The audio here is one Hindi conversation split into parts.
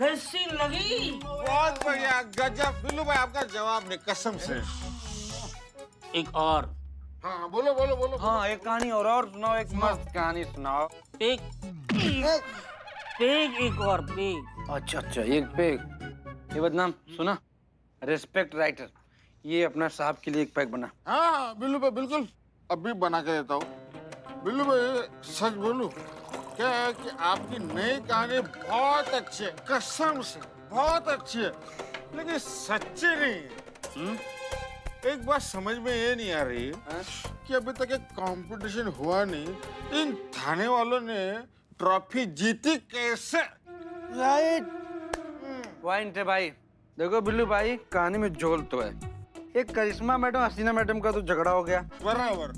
कैसी लगी? बहुत बढ़िया, गजब। बिल्लू भाई आपका जवाब नहीं, कसम से। एक और। हाँ बोलो बोलो बोलो। हाँ एक कहानी और सुनाओ, एक मस्त कहानी सुनाओ। पेग पेग एक और पेग। अच्छा अच्छा, एक पेग। ये बदनाम सुना, रेस्पेक्ट राइटर, ये अपना साहब के लिए एक पैक बना। हाँ बिल्लू भाई बिल्कुल, अभी बना के देता हूँ। बिल्लू भाई सच बोलूं, क्या है कि आपकी नई कहानी बहुत अच्छी है, कसम से बहुत अच्छी है, लेकिन सच्ची नहीं है। एक बात समझ में ये नहीं आ रही कि अभी तक एक कंपटीशन हुआ नहीं, इन थाने वालों ने ट्रॉफी जीती कैसे? राइट पॉइंट है भाई। देखो बिल्लू भाई, कहानी में झोल तो है। एक करिश्मा मैडम हसीना मैडम का तो झगड़ा हो गया। बराबर।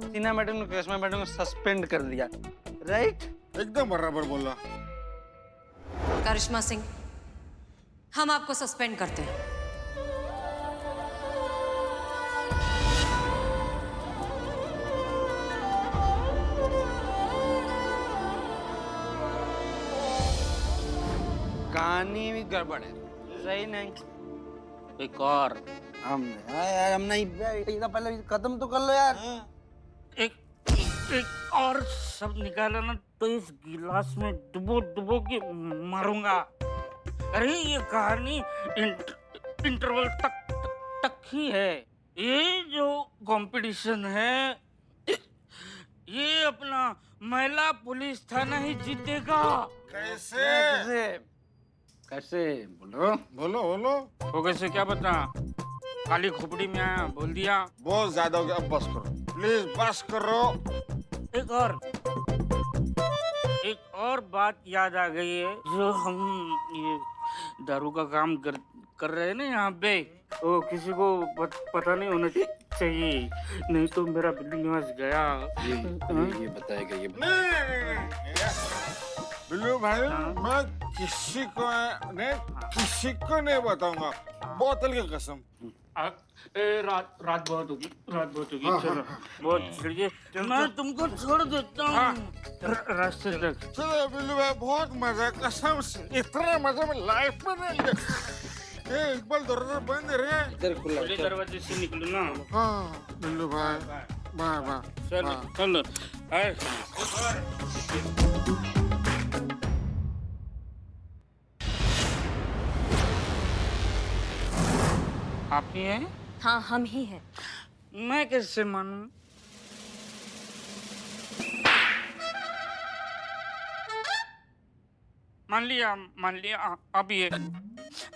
हसीना मैडम ने करिश्मा मैडम को सस्पेंड कर दिया। राइट, एकदम बराबर बोला। करिश्मा सिंह, हम आपको सस्पेंड करते हैं। कहानी भी गड़बड़ है, सही नहीं। एक और। हम नहीं, पहले खत्म तो कर लो यार। एक एक और सब निकाला ना तो इस गिलास में डुबो डुबो के मारूंगा। अरे ये कहानी इंटरवल तक ही है। ये जो कंपटीशन है, ये अपना महिला पुलिस थाना ही जीतेगा। कैसे? कैसे कैसे बोलो बोलो बोलो। वो कैसे क्या बता? काली खोपड़ी में आया बोल दिया। बहुत ज्यादा हो गया, अब बस करो प्लीज, बस करो। एक और बात याद आ गई है। जो हम ये दारू का काम कर रहे हैं ना यहाँ पे, तो किसी को पता नहीं होना चाहिए, नहीं तो मेरा बिल्ली निवास गया। ये बताएगा ये बिल्लू भाई, मैं किसी को नहीं बताऊंगा, बोतल की कसम। रात बहुत होगी, चलो बहुत छिड़िए, मैं तुमको छोड़ देता हूँ रास्ते तक। चलो बिल्लू भाई, बहुत मजा है, कसम से इतना मजा मैं लाइफ में नहीं लिया। एक बार दरवाजा बंद रहे, इधर खुला खुले दरवाजे से निकलो ना। हाँ बिल्लू भाई, बाय बाय। चलो आप ही हैं? हाँ हम ही हैं। मैं कैसे मानूं? मान लिया आप ही है,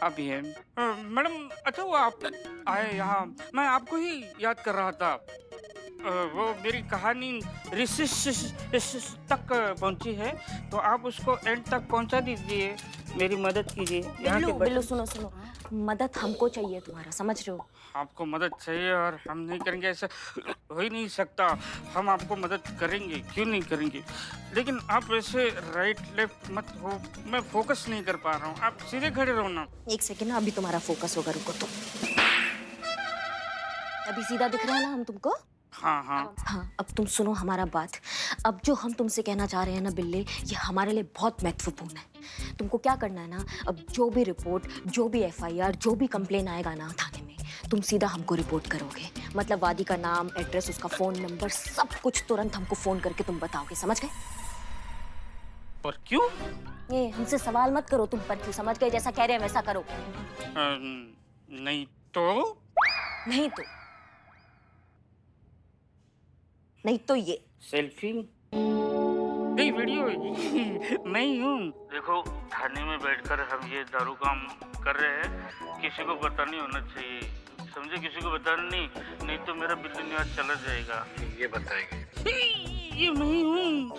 आप ही है। मैडम, अच्छा वो आप आए यहाँ, मैं आपको ही याद कर रहा था। वो मेरी कहानी ऋषि तक पहुंची है, तो आप उसको एंड तक पहुंचा दीजिए, मेरी मदद कीजिए। बिल्लू सुनो, मदद हमको चाहिए तुम्हारा, समझ रहे हो? आपको मदद चाहिए और हम नहीं करेंगे, ऐसा हो ही नहीं सकता। हम आपको मदद करेंगे, क्यों नहीं करेंगे, लेकिन आप ऐसे राइट लेफ्ट मत हो, मैं फोकस नहीं कर पा रहा हूँ, आप सीधे खड़े रहो ना। एक सेकेंड ना, अभी तुम्हारा फोकस होगा, रुको तो। अभी सीधा दिख रहा है ना हम तुमको? हाँ, अब तुम सुनो हमारा बात। अब जो हम तुमसे कहना चाह रहे हैं ना बिल्ले, ये हमारे लिए बहुत महत्वपूर्ण है। तुमको क्या करना है ना, अब जो भी रिपोर्ट, जो भी FIR, जो भी कंप्लेन आएगा ना थाने में, तुम सीधा हमको रिपोर्ट करोगे। मतलब वादी का नाम, एड्रेस, उसका फोन नंबर, सब कुछ तुरंत हमको फोन करके तुम बताओगे, समझ गए? और क्यों? ये हमसे सवाल मत करो तुम, पर क्यों, समझ गए? जैसा कह रहे हैं वैसा करो। नहीं तो ये सेल्फी नहीं, वीडियो मैं ही हूँ। देखो, थाने में बैठकर हम ये दारू काम कर रहे हैं, किसी को पता नहीं होना चाहिए, समझे? किसी को बताना नहीं तो मेरा बिल्ली निवास चला जाएगा। ये बताएगा ये मैं ही हूँ।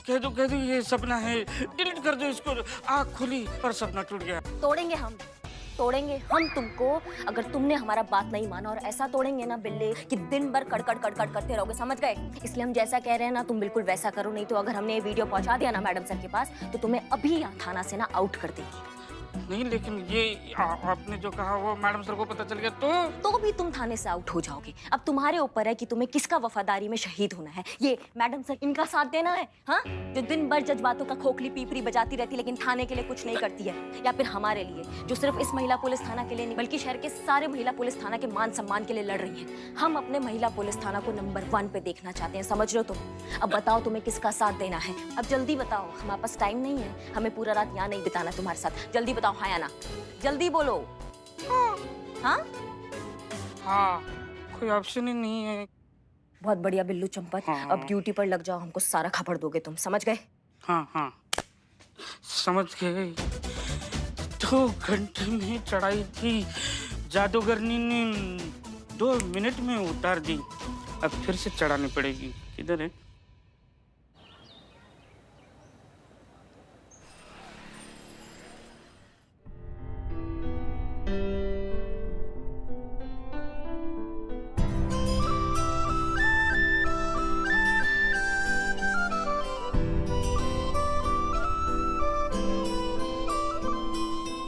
कह दो ये सपना है, डिलीट कर दो इसको। आँख खुली और सपना टूट गया। तोड़ेंगे हम तुमको, अगर तुमने हमारा बात नहीं माना, और ऐसा तोड़ेंगे ना बिल्ले कि दिन भर कड़कड़ करते रहोगे, समझ गए? इसलिए हम जैसा कह रहे हैं ना, तुम बिल्कुल वैसा करो, नहीं तो अगर हमने ये वीडियो पहुंचा दिया ना मैडम सर के पास, तो तुम्हें अभी थाना से ना आउट कर देंगे। नहीं, लेकिन ये आपने जो कहा वो मैडम सर को पता चल गया तो भी तुम थाने से आउट हो जाओगे। अब तुम्हारे ऊपर है कि तुम्हें किसका वफादारी में शहीद होना है, ये मैडम सर इनका साथ देना है, हाँ, जो दिन भर जज्बातों का खोखली पीपरी बजाती रहती लेकिन थाने के लिए कुछ नहीं करती है, या फिर हमारे लिए जो सिर्फ इस महिला पुलिस थाना के लिए नहीं बल्कि शहर के सारे महिला पुलिस थाना के मान सम्मान के लिए लड़ रही है। हम अपने महिला पुलिस थाना को नंबर 1 पे देखना चाहते हैं, समझ रहे हो तुम? अब बताओ तुम्हें किसका साथ देना है, अब जल्दी बताओ, हमारे पास टाइम नहीं है, हमें पूरा रात यहाँ नहीं बिताना तुम्हारे साथ। जल्दी बताओ, हाँ या ना, जल्दी बोलो। हाँ हाँ, कोई ऑप्शन ही नहीं है। बहुत बढ़िया बिल्लू चंपत, हाँ। अब ड्यूटी पर लग जाओ, हमको सारा खबर दोगे तुम, समझ गए? हाँ हाँ, समझ गए। 2 घंटे में चढ़ाई थी, जादूगरनी ने 2 मिनट में उतार दी। अब फिर से चढ़ानी पड़ेगी। किधर है?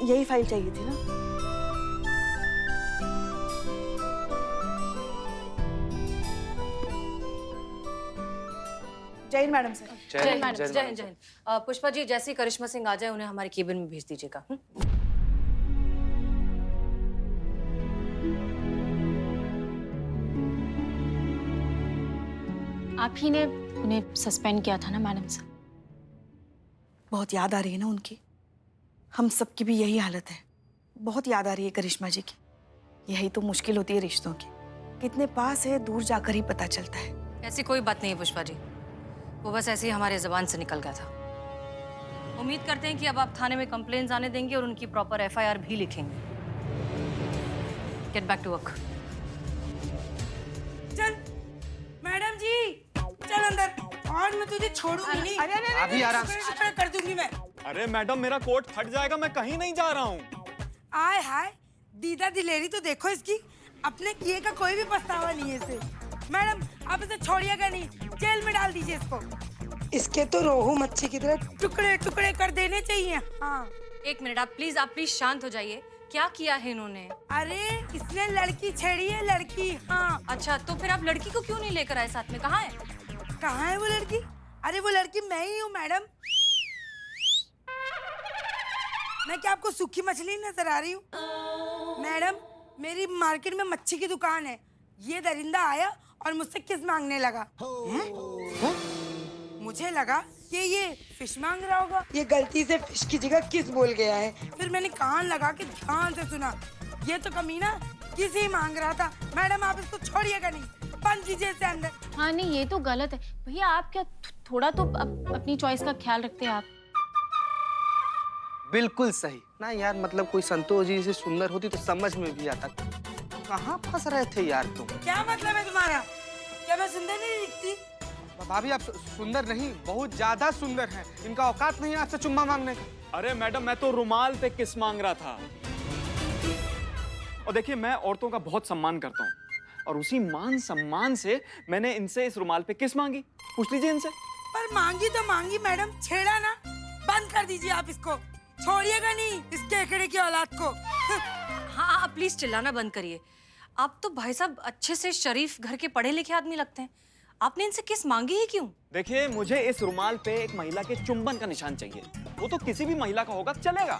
यही फाइल चाहिए थी ना? जय हिंद मैडम सर। जय हिंद मैडम, जय हिंद, जय हिंद। पुष्पा जी, जैसे ही करिश्मा सिंह आ जाए उन्हें हमारे केबिन में भेज दीजिएगा। आप ही ने उन्हें सस्पेंड किया था ना मैडम सर? बहुत याद आ रही है ना उनकी, हम सबकी भी यही हालत है। बहुत याद आ रही है करिश्मा जी की। यही तो मुश्किल होती है रिश्तों की, कितने पास है दूर जाकर ही पता चलता है। ऐसी कोई बात नहीं है पुष्पा जी, वो बस ऐसे ही हमारे ज़बान से निकल गया था। उम्मीद करते हैं कि अब आप थाने में कंप्लेंट्स आने देंगे और उनकी प्रॉपर FIR भी लिखेंगे। Get back to work. चल मैडम जी, चल अंदर, आज मैं तुझे छोड़ूंगी नहीं। अरे अभी आराम शुक्र कर दूंगी मैं। अरे मैडम, मेरा कोट फट जाएगा, मैं कहीं नहीं जा रहा हूँ। आय हाय, दीदा दिलेरी तो देखो इसकी, अपने किए का कोई भी पछतावा नहीं है इसे। मैडम, आप इसे छोड़िएगा नहीं, जेल में डाल दीजिए इसको। इसके तो रोहू मच्छी की तरह टुकड़े टुकड़े कर देने चाहिए। हाँ, एक मिनट, आप प्लीज शांत हो जाइए। क्या किया है इन्होंने? अरे इसने लड़की छेड़ी है, लड़की। हाँ। अच्छा, तो फिर आप लड़की को क्यों नहीं लेकर आए साथ में? कहाँ है? कहाँ है वो लड़की? अरे वो लड़की मैं ही हूँ मैडम। मैं क्या आपको सूखी मछली नजर आ रही हूँ? मैडम, मेरी मार्केट में मच्छी की दुकान है। ये दरिंदा आया और मुझसे किस मांगने लगा। मुझे लगा कि ये फिश मांग रहा होगा। ये गलती से फिश की जगह किस बोल गया है। फिर मैंने कान लगा के ध्यान से सुना, ये तो कमीना किस ही मांग रहा था। मैडम, आप इसको छोड़िएगा नहीं, बंद कीजिए इसे अंदर। हाँ नहीं, ये तो गलत है भैया। आप क्या थोड़ा तो अपनी चॉइस का ख्याल रखते हैं आप? बिल्कुल सही ना यार, मतलब कोई संतोष जी से सुंदर होती तो समझ में भी आता। कहाँ फंस रहे थे यार तुम? क्या मतलब है तुम्हारा? क्या मैं सुंदर नहीं दिखती? भाभी, आप सुंदर नहीं, बहुत ज्यादा सुंदर हैं। इनका औकात नहीं है आपसे चुम्मा मांगने का। अरे मैडम, मैं तो रुमाल पे किस मांग रहा था। और देखिए, मैं औरतों का बहुत सम्मान करता हूँ, और उसी मान सम्मान से मैंने इनसे इस रुमाल पे किस मांगी। पूछ लीजिए इनसे। पर मांगी तो मांगी मैडम, छेड़ा ना। बंद कर दीजिए आप इसको, छोड़िएगा नहीं इस केकड़े की औलाद को। हाँ, आप प्लीज चिल्लाना बंद करिए। आप तो भाई साहब अच्छे से शरीफ घर के पढ़े लिखे आदमी लगते हैं। आपने इनसे किस मांगी है क्यों? देखिए, मुझे इस रुमाल पे एक महिला के चुंबन का निशान चाहिए। वो तो किसी भी महिला का होगा, चलेगा।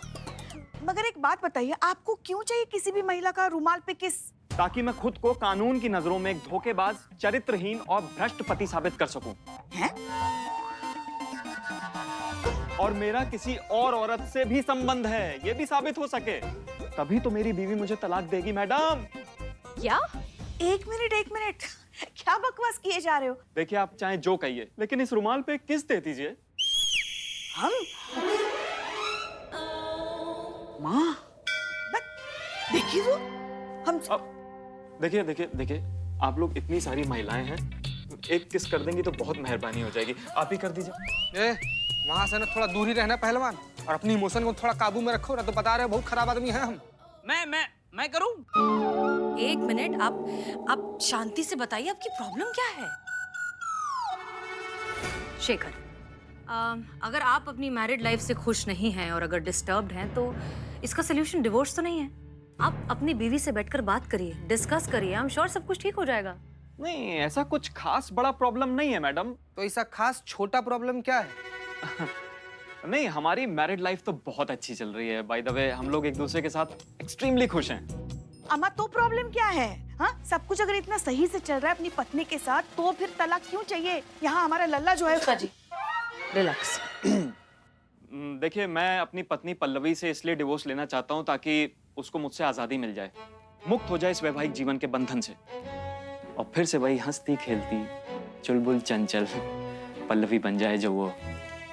मगर एक बात बताइए, आपको क्यों चाहिए किसी भी महिला का रुमाल पे किस? ताकि मैं खुद को कानून की नजरों में एक धोखेबाज, चरित्रहीन और भ्रष्ट पति साबित कर सकूं। हैं? और मेरा किसी और औरत से भी संबंध है, ये भी साबित हो सके, तभी तो मेरी बीवी मुझे तलाक देगी मैडम। क्या? एक मिनट, क्या बकवास किए जा रहे हो? देखिए, आप चाहे जो कहिए, लेकिन इस रुमाल पे किस दे दीजिए। हम? माँ, देखिए वो, हम देखिए, आप लोग इतनी सारी महिलाएं हैं, एक किस कर देंगी तो बहुत मेहरबानी हो जाएगी। आप ही कर दीजिए। वहां से ना थोड़ा दूर ही रहना पहलवान, और अपनी इमोशन को थोड़ा काबू में रखो ना, तो बता रहे हो बहुत खराब आदमी हैं हम। मैं करूं? एक मिनट, आप शांति से बताइए, आपकी प्रॉब्लम क्या है? शेखर, अगर आप अपनी मैरिड लाइफ से खुश नहीं हैं और अगर डिस्टर्ब्ड हैं तो इसका सोल्यूशन डिवोर्स तो नहीं है। आप अपनी बीवी से बैठकर बात करिए, डिस्कस करिए, आई एम श्योर सब कुछ ठीक हो जाएगा। नहीं, ऐसा कुछ खास बड़ा प्रॉब्लम नहीं है मैडम। तो ऐसा खास छोटा प्रॉब्लम क्या है? नहीं, हमारी मैरिड लाइफ तो बहुत अच्छी चल रही है। बाय द वे, हम लोग एक दूसरे के साथ एक्सट्रीमली खुश हैं। अम्मा तो प्रॉब्लम क्या है? हाँ, सब कुछ अगर इतना सही से चल रहा है अपनी पत्नी के साथ तो फिर तलाक क्यों चाहिए? यहाँ हमारा लल्ला जो है उसका जी। रिलैक्स। देखिए, मैं अपनी पत्नी पल्लवी से इसलिए डिवोर्स लेना चाहता हूँ ताकि उसको मुझसे आजादी मिल जाए, मुक्त हो जाए इस वैवाहिक जीवन के बंधन से, और फिर से वही हंसती खेलती चुलबुल चंचल पल्लवी बन जाए जो वो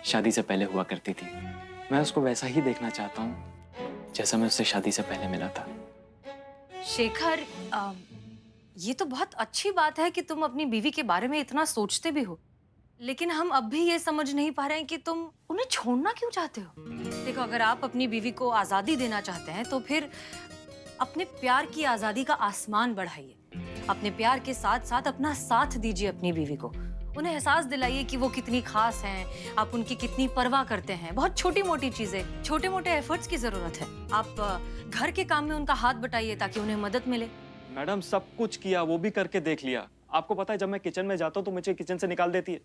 शादी से पहले हुआ करती थी। मैं उसको वैसा ही देखना चाहता हूँ जैसा मैं उससे शादी से पहले मिला था। शेखर, ये तो बहुत अच्छी बात है कि तुम अपनी बीवी के बारे में इतना सोचते भी हो, लेकिन हम अब भी ये समझ नहीं पा रहे हैं कि तुम उन्हें छोड़ना क्यों चाहते हो। देखो, अगर आप अपनी बीवी को आजादी देना चाहते हैं तो फिर अपने प्यार की आजादी का आसमान बढ़ाइए। अपने प्यार के साथ साथ अपना साथ दीजिए अपनी बीवी को। उन्हें एहसास दिलाइए कि वो कितनी खास हैं, आप उनकी कितनी परवाह करते हैं। बहुत छोटी मोटी चीजें, छोटे मोटे एफर्ट्स की जरूरत है। आप घर के काम में उनका हाथ बटाइए ताकि उन्हें मदद मिले। मैडम, सब कुछ किया, वो भी करके देख लिया। आपको पता है, जब मैं किचन में जाता हूँ तो मुझे किचन से निकाल देती है,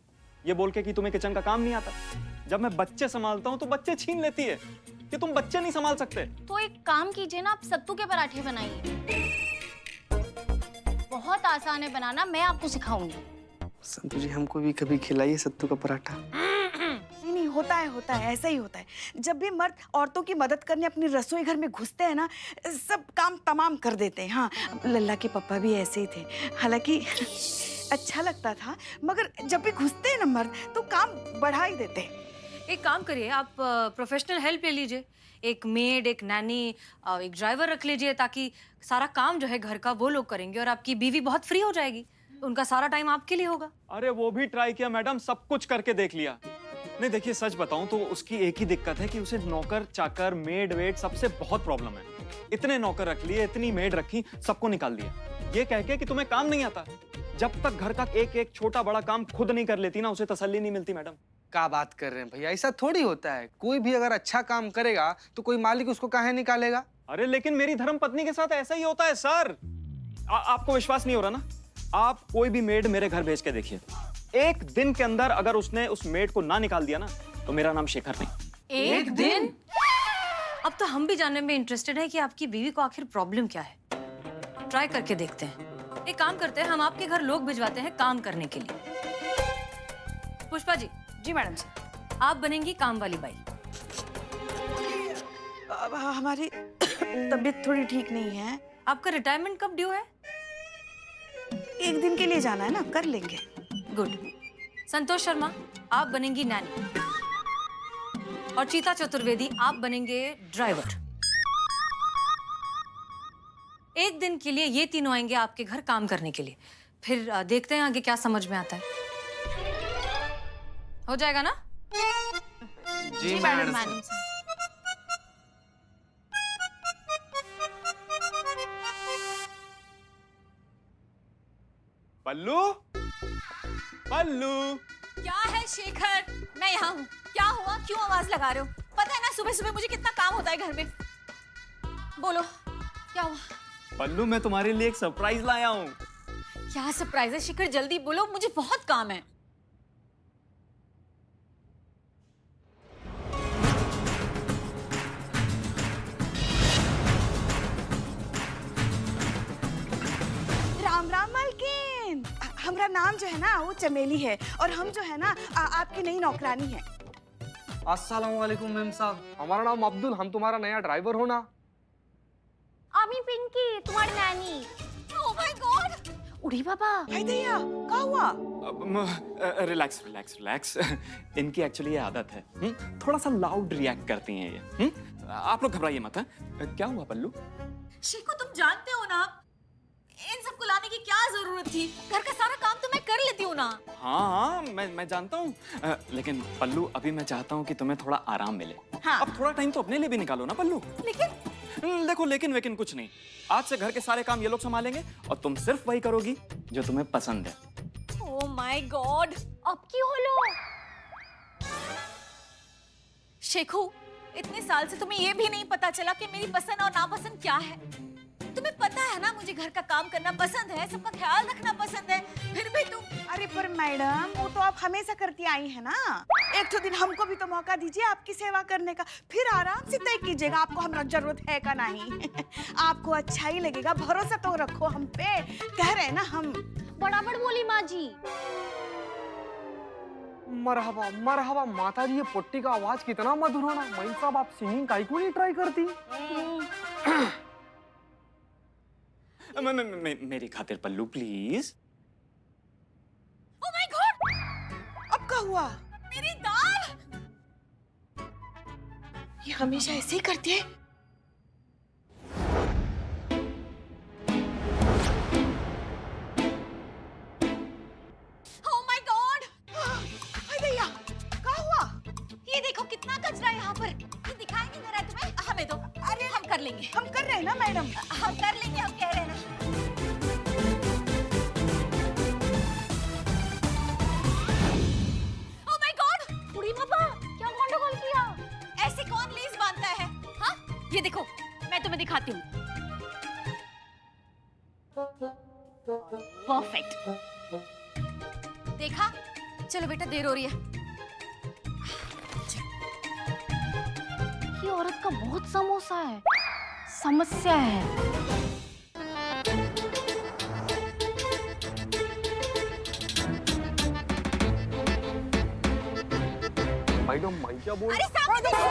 ये बोल के कि तुम्हें किचन का काम नहीं आता। जब मैं बच्चे संभालता हूँ तो बच्चे छीन लेती है कि तुम बच्चे नहीं संभाल सकते। तो एक काम कीजिए ना, आप सत्तू के पराठे बनाइए। बहुत आसान है बनाना, मैं आपको सिखाऊंगी। संतु जी, हमको भी कभी खिलाइए सत्तू का पराठा। नहीं, होता है, ऐसा ही होता है। जब भी मर्द औरतों की मदद करने अपनी रसोई घर में घुसते हैं ना, सब काम तमाम कर देते हैं। हाँ, लल्ला के पापा भी ऐसे ही थे। हालांकि अच्छा लगता था, मगर जब भी घुसते हैं ना मर्द तो काम बढ़ा ही देते हैं। एक काम करिए, आप प्रोफेशनल हेल्प ले लीजिए। एक मेड, एक नैनी, एक ड्राइवर रख लीजिए ताकि सारा काम जो है घर का वो लोग करेंगे और आपकी बीवी बहुत फ्री हो जाएगी। उनका सारा टाइम आपके लिए होगा। अरे वो भी ट्राई किया मैडम, सब कुछ करके देख लिया। नहीं, देखिए, सच बताऊं तो उसकी एक ही दिक्कत है कि उसे नौकर चाकर मेड वेड सबसे बहुत प्रॉब्लम है। इतने नौकर रख लिए, इतनी मेड रखी, सबको निकाल दिया, ये कह के कि तुम्हें काम नहीं आता। जब तक घर का एक एक छोटा बड़ा काम खुद नहीं कर लेती ना, उसे तसल्ली नहीं मिलती। मैडम, क्या बात कर रहे हैं भैया? ऐसा थोड़ी होता है। कोई भी अगर अच्छा काम करेगा तो कोई मालिक उसको काहे निकालेगा? अरे लेकिन मेरी धर्म पत्नी के साथ ऐसा ही होता है सर। आपको विश्वास नहीं हो रहा ना? आप कोई भी मेड मेरे घर भेज के देखिए, एक दिन के अंदर अगर उसने उस मेड को ना निकाल दिया ना तो मेरा नाम शेखर नहीं। एक दिन? अब तो हम भी जानने में इंटरेस्टेड है कि आपकी बीवी को आखिर प्रॉब्लम क्या है। ट्राई करके देखते हैं। एक काम करते हैं, हम आपके घर लोग भिजवाते हैं काम करने के लिए। पुष्पा जी। जी मैडम जी। आप बनेंगी काम वाली बाई। अब हमारी तबीयत थोड़ी ठीक नहीं है। आपका रिटायरमेंट कब ड्यू है? एक दिन के लिए जाना है ना, कर लेंगे। गुड। संतोष शर्मा, आप बनेंगी नैनी, और चीता चतुर्वेदी, आप बनेंगे ड्राइवर। एक दिन के लिए ये तीनों आएंगे आपके घर काम करने के लिए। फिर देखते हैं आगे क्या समझ में आता है। हो जाएगा ना? जी मैडम मैडम। से। पल्लू, पल्लू। क्या है शेखर? मैं यहाँ हूँ। क्या हुआ? क्यों आवाज लगा रहे हो? पता है ना सुबह सुबह मुझे कितना काम होता है घर में। बोलो, क्या हुआ? पल्लू, मैं तुम्हारे लिए एक सरप्राइज लाया हूँ। क्या सरप्राइज है शेखर? जल्दी बोलो, मुझे बहुत काम है। राम राम मालकिन। हमारा नाम जो है ना वो चमेली है और हम जो है ना आपकी नई नौकरानी है। अस्सलाम वालेकुम मैम साहब, हमारा नाम अब्दुल, हम तुम्हारा नया ड्राइवर हो ना। आमी पिंकी, तुम्हारी नानी। Oh my God! उड़ी बाबा। भाई दैया, क्या हुआ? Relax relax relax. इनकी एक्चुअली ये आदत है, थोड़ा सा लाउड रिएक्ट करती हैं ये। आप लोग घबराइए मत। क्या हुआ पल्लू? शेखो, तुम जानते हो ना इन सबको लाने की क्या जरूरत थी? घर का सारा काम तो मैं कर लेती हूँ ना। हाँ, मैं जानता हूँ, लेकिन पल्लू अभी मैं चाहता हूँ कि तुम्हें थोड़ा आराम मिले। हाँ। अब थोड़ा टाइम तो अपने लिए भी निकालो ना पल्लू। लेकिन देखो, लेकिन वेकिन कुछ नहीं। आज से घर के सारे काम ये लोग संभालेंगे और तुम सिर्फ वही करोगी जो तुम्हें पसंद है। Oh my God! अब की होलो। शेखू, इतने साल से तुम्हें ये भी नहीं पता चला कि मेरी पसंद और नापसंद क्या है। तुम्हें पता है ना मुझे घर का काम करना पसंद है, सबका ख्याल रखना पसंद है, फिर भी तुम। अरे पर मैडम, वो तो आप हमेशा करती आई है ना। एक तो दिन हमको भी तो मौका दीजिए आपकी सेवा करने का, फिर आराम से तय कीजिएगा आपको हमारा जरूरत है का नहीं। आपको अच्छा ही लगेगा, भरोसा तो रखो हम पे, कह रहे हैं ना हम। बराबर बोली माँ जी। मरहबा मरहबा माता जी, ये पुट्टी का आवाज कितना मधुर होना। माइन साहब, आप सिंगिंग काहे को नहीं ट्राई करती? मेरी खातिर पल्लू प्लीज। ओह माय गॉड, अब क्या हुआ? मेरी दाल। ये हमेशा ऐसे ही करती है। ओह माय गॉड, हाय दैया, क्या हुआ? ये देखो कितना कचरा है यहाँ पर। ये दिखाई नहीं दे रहा है तुम्हें? हमें दो, अरे हम कर लेंगे। हम कर रहे हैं ना मैडम। हम कर लेंगे, हम कह रहे हैं ना। ओह माय गॉड, उड़ी पापा, क्या गंडगोल किया? ऐसे कौन लेस बांधता है? हाँ, ये देखो, मैं तुम्हें दिखाती हूँ। परफेक्ट, देखा? चलो बेटा, देर हो रही है। ये औरत का बहुत समोसा है, समस्या है। मैडम, मैं क्या बोल? अरे सामने देखो,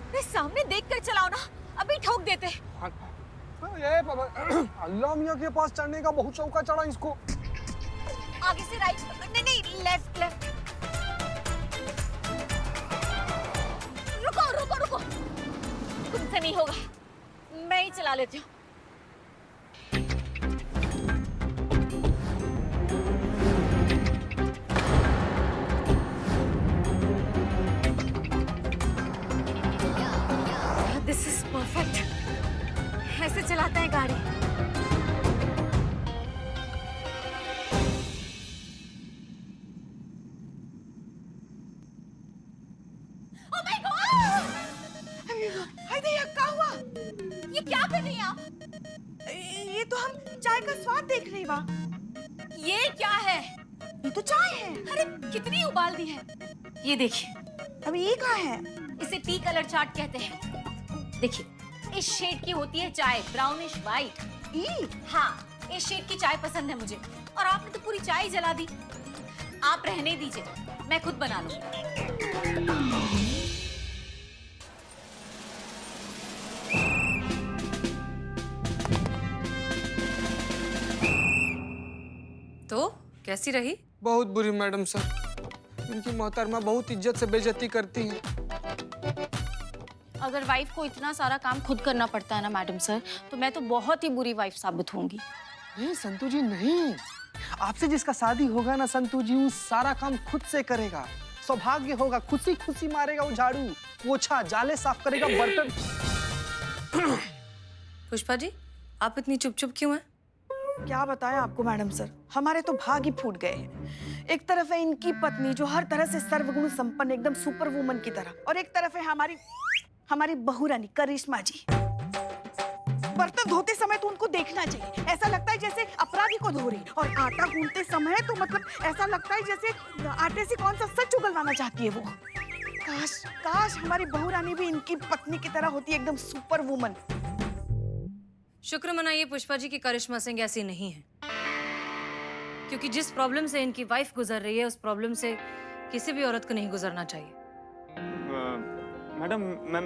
अरे सामने देखकर चलाओ ना, अभी ठोक देते। ये बाबा, अल्लाह मियाँ के पास चढ़ने का बहुत शौक है, चढ़ा इसको। आगे से राइट, नहीं नहीं, लेफ्ट लेफ्ट। रुको रुको रुको, तुमसे नहीं होगा, मैं ही चला लेती हूँ। दिस इज परफेक्ट, ऐसे चलाते हैं गाड़ी। Oh my God! हाय दैया, क्या हुआ? ये क्या कर रही हैं आप? ये तो हम चाय का स्वाद देख रहे बा। ये क्या है? ये तो चाय है। अरे कितनी उबाल दी है। ये देखिए, अब ये क्या है? इसे टी कलर चार्ट कहते हैं। देखिए, इस शेड की होती है चाय, ब्राउनिश वाइट। हाँ, इस शेड की चाय पसंद है मुझे, और आपने तो पूरी चाय ही जला दी। आप रहने दीजिए, मैं खुद बना लूंगी। तो कैसी रही? बहुत बुरी मैडम सर, इनकी मोहतरमा बहुत इज्जत से बेइज्जती करती हैं। अगर वाइफ को इतना सारा काम खुद करना पड़ता है ना मैडम सर, तो मैं तो बहुत ही बुरी वाइफ साबित होंगी। नहीं संतू जी, नहीं। आपसे जिसका शादी होगा ना संतू जी, वो सारा काम खुद से करेगा। सौभाग्य होगा, खुशी खुशी मारेगा वो झाड़ू, पोछा, जाले साफ करेगा, बर्तन। पुष्पा जी, आप इतनी चुप चुप क्यों हैं? क्या बताएं आपको मैडम सर, हमारे तो भाग ही फूट गए हैं। एक तरफ है इनकी पत्नी जो हर तरह से सर्वगुण संपन्न, एकदम सुपर वुमन की तरह, और एक तरफ है हमारी बहू रानी करिश्मा जी। बर्तन धोते समय तो उनको देखना चाहिए, ऐसा लगता है जैसे अपराधी को धो रही, और आटा गूंथते समय तो मतलब ऐसा लगता है जैसे आटे से कौन सा सच उगलवाना चाहती है वो। काश काश हमारी बहू रानी भी इनकी पत्नी की तरह होती, एकदम सुपर वुमन। शुक्र मनाइए पुष्पा जी की करिश्मा सिंह ऐसी नहीं है, क्योंकि जिस प्रॉब्लम से इनकी वाइफ गुजर रही है, उस प्रॉब्लम से किसी भी औरत को नहीं गुजरना चाहिए। मैडम,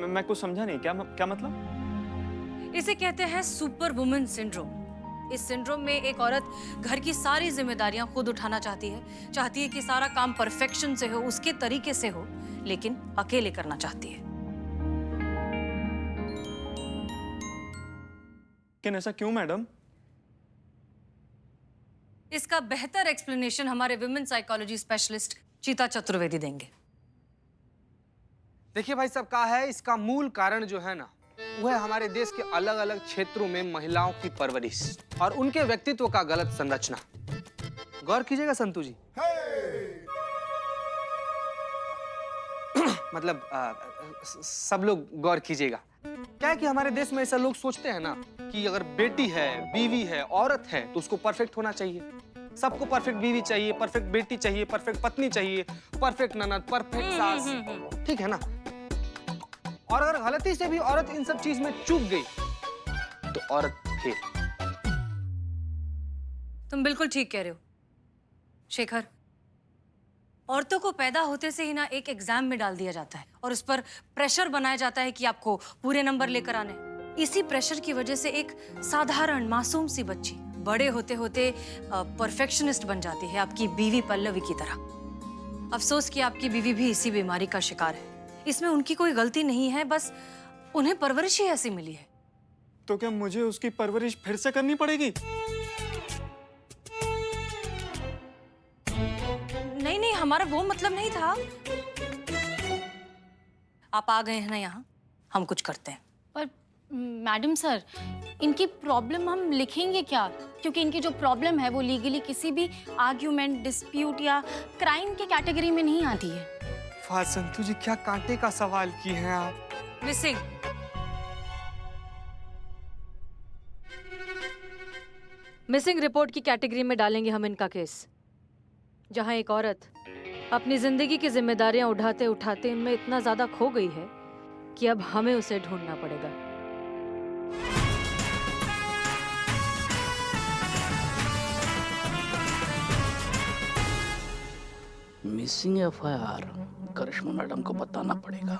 मैं कुछ समझा नहीं, क्या मतलब? इसे कहते हैं सुपर वुमन सिंड्रोम। इस सिंड्रोम में एक औरत घर की सारी जिम्मेदारियां खुद उठाना चाहती है कि सारा काम परफेक्शन से हो, उसके तरीके से हो, लेकिन अकेले करना चाहती है। लेकिन ऐसा क्यों मैडम? इसका बेहतर एक्सप्लेनेशन हमारे विमेन साइकोलॉजी स्पेशलिस्ट चीता चतुर्वेदी देंगे। देखिए भाई साहब, क्या है इसका मूल कारण जो है ना, वो है हमारे देश के अलग अलग क्षेत्रों में महिलाओं की परवरिश और उनके व्यक्तित्व का गलत संरचना। गौर कीजिएगा संतू जी। मतलब सब लोग गौर कीजिएगा। क्या है कि हमारे देश में ऐसा लोग सोचते हैं ना कि अगर बेटी है, बीवी है, औरत है तो उसको परफेक्ट होना चाहिए। सबको परफेक्ट बीवी चाहिए, परफेक्ट बेटी चाहिए, परफेक्ट पत्नी चाहिए, परफेक्ट ननद, परफेक्ट सास, ठीक है ना? और अगर गलती से भी औरत इन सब चीज में चूक गई तो औरत फेल। तुम बिल्कुल ठीक कह रहे हो शेखर। औरतों को पैदा होते से ही ना एक एग्जाम में डाल दिया जाता है और उस पर प्रेशर बनाया जाता है कि आपको पूरे नंबर लेकर आने। इसी प्रेशर की वजह से एक साधारण मासूम सी बच्ची बड़े होते होते परफेक्शनिस्ट बन जाती है, आपकी बीवी पल्लवी की तरह। अफसोस कि आपकी बीवी भी इसी बीमारी का शिकार है। इसमें उनकी कोई गलती नहीं है, बस उन्हें परवरिश ही ऐसी मिली है। तो क्या मुझे उसकी परवरिश फिर से करनी पड़ेगी? नहीं नहीं, हमारा वो मतलब नहीं था। आप आ गए हैं ना यहाँ, हम कुछ करते हैं। पर मैडम सर, इनकी प्रॉब्लम हम लिखेंगे क्या? क्योंकि इनकी जो प्रॉब्लम है वो लीगली किसी भी आर्ग्यूमेंट, डिस्प्यूट या क्राइम के कैटेगरी में नहीं आती है। वाह संतू जी, क्या कांटे का सवाल किए हैं आप। मिसिंग। मिसिंग रिपोर्ट की कैटेगरी में डालेंगे हम इनका केस, जहां एक औरत अपनी जिंदगी की जिम्मेदारियां उठाते उठाते इनमें इतना ज्यादा खो गई है कि अब हमें उसे ढूंढना पड़ेगा। मिसिंग एफआईआर करिश्मा मैडम को बताना पड़ेगा।